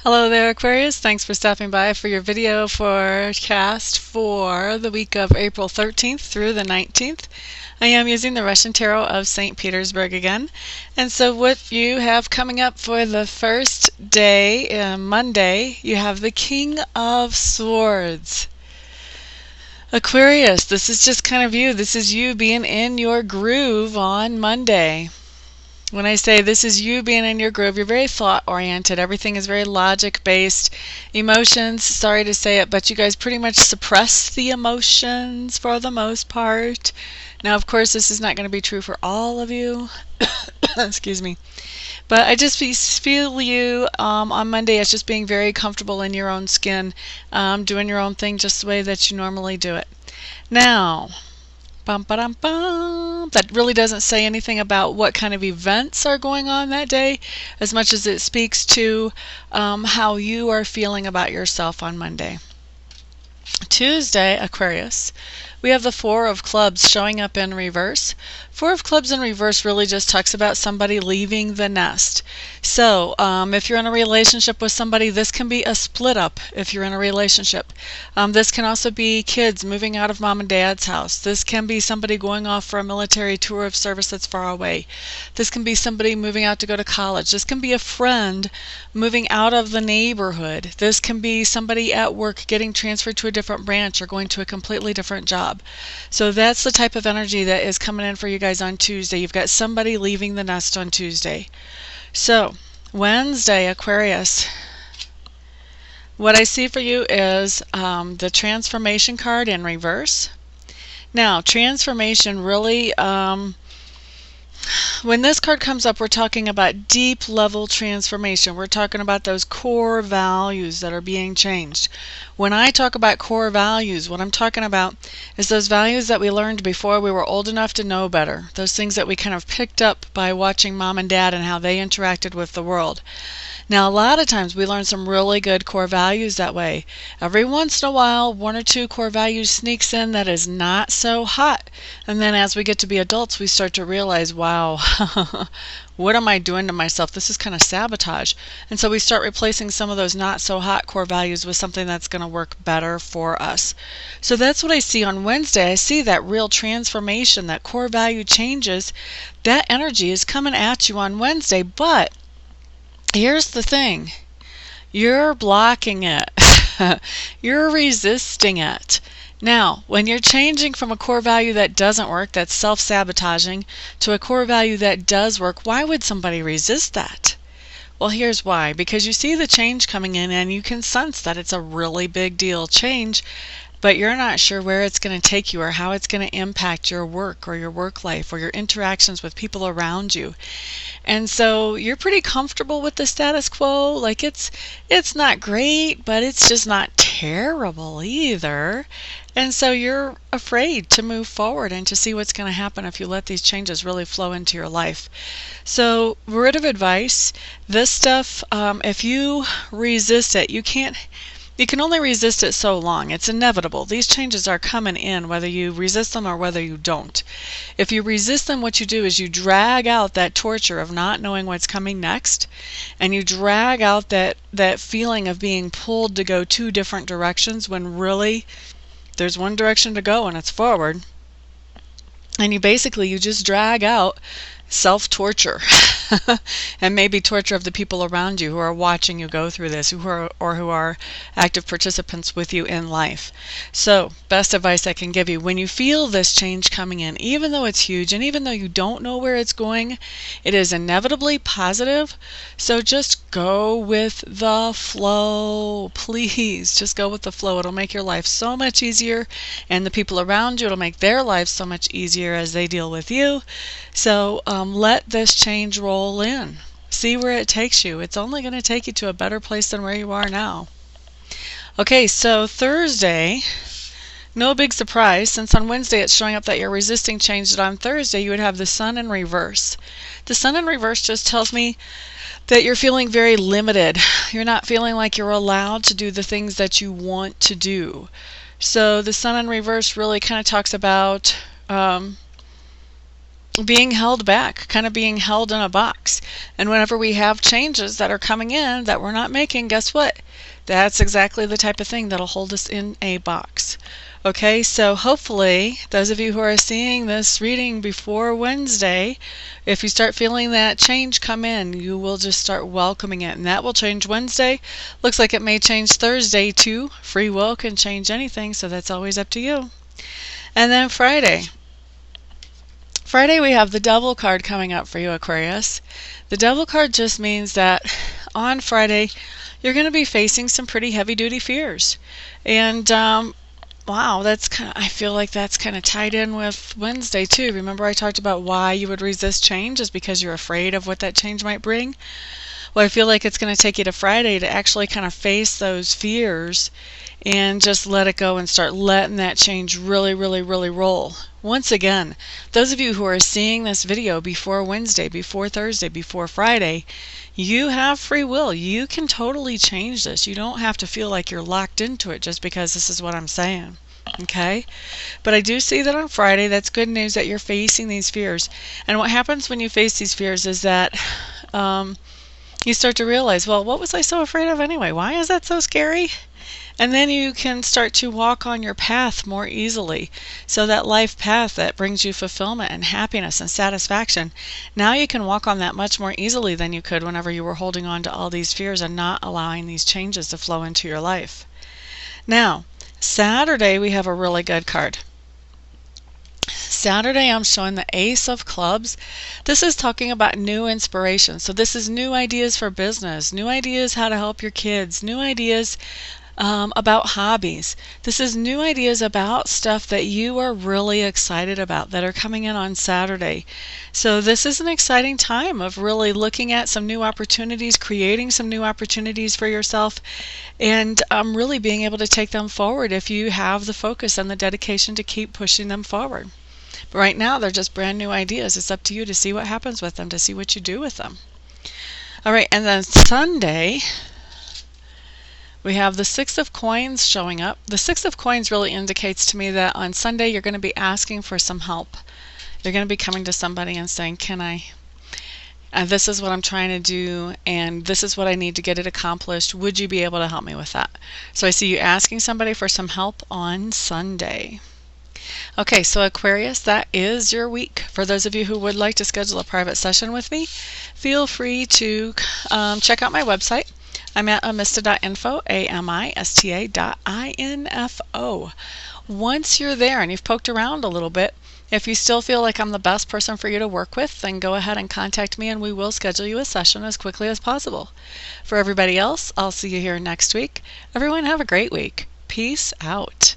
Hello there, Aquarius. Thanks for stopping by for your video forecast for the week of April 13th through the 19th. I am using the Russian Tarot of St. Petersburg again. And so what you have coming up for the first day, Monday, you have the King of Swords. Aquarius, this is just kind of you. This is you being in your groove on Monday. When I say this is you being in your groove, you're very thought-oriented. Everything is very logic-based. Emotions, sorry to say it, but you guys pretty much suppress the emotions for the most part. Now, of course, this is not going to be true for all of you. Excuse me. But I just feel you on Monday as just being very comfortable in your own skin, doing your own thing just the way that you normally do it. Now, that really doesn't say anything about what kind of events are going on that day, as much as it speaks to how you are feeling about yourself on Monday. Tuesday, Aquarius, we have the Four of Clubs showing up in reverse. Four of Clubs in reverse really just talks about somebody leaving the nest. So if you're in a relationship with somebody, this can be a split up if you're in a relationship. This can also be kids moving out of mom and dad's house. This can be somebody going off for a military tour of service that's far away. This can be somebody moving out to go to college. This can be a friend moving out of the neighborhood. This can be somebody at work getting transferred to a different branch or going to a completely different job. So that's the type of energy that is coming in for you guys on Tuesday. You've got somebody leaving the nest on Tuesday. So Wednesday, Aquarius, what I see for you is the transformation card in reverse. Now, transformation really, when this card comes up, we're talking about deep level transformation. We're talking about those core values that are being changed. When I talk about core values, what I'm talking about is those values that we learned before we were old enough to know better. Those things that we kind of picked up by watching mom and dad and how they interacted with the world. Now, a lot of times we learn some really good core values that way. Every once in a while, one or two core values sneaks in that is not so hot. And then as we get to be adults, we start to realize, wow, what am I doing to myself? This is kind of sabotage. And so we start replacing some of those not so hot core values with something that's going to work better for us. So that's what I see on Wednesday. I see that real transformation, that core value changes. That energy is coming at you on Wednesday, but here's the thing. You're blocking it. You're resisting it. Now, when you're changing from a core value that doesn't work, that's self-sabotaging, to a core value that does work, why would somebody resist that? Well, here's why. Because you see the change coming in and you can sense that it's a really big deal change, but you're not sure where it's going to take you or how it's going to impact your work or your work life or your interactions with people around you. And so you're pretty comfortable with the status quo. Like it's not great, but it's just not terrible either. And so you're afraid to move forward and to see what's going to happen if you let these changes really flow into your life. So word of advice, this stuff, if you resist it, you can only resist it so long. It's inevitable. These changes are coming in whether you resist them or whether you don't. If you resist them, what you do is you drag out that torture of not knowing what's coming next, and you drag out that feeling of being pulled to go two different directions when really there's one direction to go and it's forward. And you just drag out self-torture and maybe torture of the people around you who are watching you go through this, who are active participants with you in life. So best advice I can give you, when you feel this change coming in, even though it's huge and even though you don't know where it's going, it is inevitably positive. So just go with the flow. Please just go with the flow. It'll make your life so much easier, and the people around you, it'll make their lives so much easier as they deal with you. So let this change roll in. See where it takes you. It's only going to take you to a better place than where you are now. Okay, so Thursday, no big surprise, since on Wednesday it's showing up that you're resisting change, that on Thursday you would have the Sun in reverse. The Sun in reverse just tells me that you're feeling very limited. You're not feeling like you're allowed to do the things that you want to do. So the Sun in reverse really kind of talks about being held back, kind of being held in a box. And whenever we have changes that are coming in that we're not making, guess what? That's exactly the type of thing that'll hold us in a box. Okay, so hopefully those of you who are seeing this reading before Wednesday, if you start feeling that change come in, you will just start welcoming it, and that will change Wednesday. Looks like it may change Thursday too. Free will can change anything, so that's always up to you. And then Friday. Friday we have the Devil card coming up for you, Aquarius. The Devil card just means that on Friday you're going to be facing some pretty heavy-duty fears. And wow, I feel like that's kind of tied in with Wednesday too. Remember I talked about why you would resist change is because you're afraid of what that change might bring? Well, I feel like it's going to take you to Friday to actually kind of face those fears and just let it go and start letting that change really, really, really roll. Once again, those of you who are seeing this video before Wednesday, before Thursday, before Friday, you have free will. You can totally change this. You don't have to feel like you're locked into it just because this is what I'm saying. Okay? But I do see that on Friday, that's good news that you're facing these fears. And what happens when you face these fears is that you start to realize, well, what was I so afraid of anyway? Why is that so scary? And then you can start to walk on your path more easily. So that life path that brings you fulfillment and happiness and satisfaction, now you can walk on that much more easily than you could whenever you were holding on to all these fears and not allowing these changes to flow into your life. Now, Saturday we have a really good card. Saturday I'm showing the Ace of Clubs. This is talking about new inspiration. So this is new ideas for business, new ideas how to help your kids, new ideas about hobbies. This is new ideas about stuff that you are really excited about that are coming in on Saturday. So this is an exciting time of really looking at some new opportunities, creating some new opportunities for yourself, and really being able to take them forward if you have the focus and the dedication to keep pushing them forward. But right now they're just brand new ideas. It's up to you to see what happens with them, to see what you do with them. All right, and then Sunday we have the Six of Coins showing up. The Six of Coins really indicates to me that on Sunday you're going to be asking for some help. You're going to be coming to somebody and saying, can I? This is what I'm trying to do, and this is what I need to get it accomplished. Would you be able to help me with that? So I see you asking somebody for some help on Sunday. Okay, so Aquarius, that is your week. For those of you who would like to schedule a private session with me, feel free to check out my website. I'm at amista.info, amista.info. Once you're there and you've poked around a little bit, if you still feel like I'm the best person for you to work with, then go ahead and contact me and we will schedule you a session as quickly as possible. For everybody else, I'll see you here next week. Everyone have a great week. Peace out.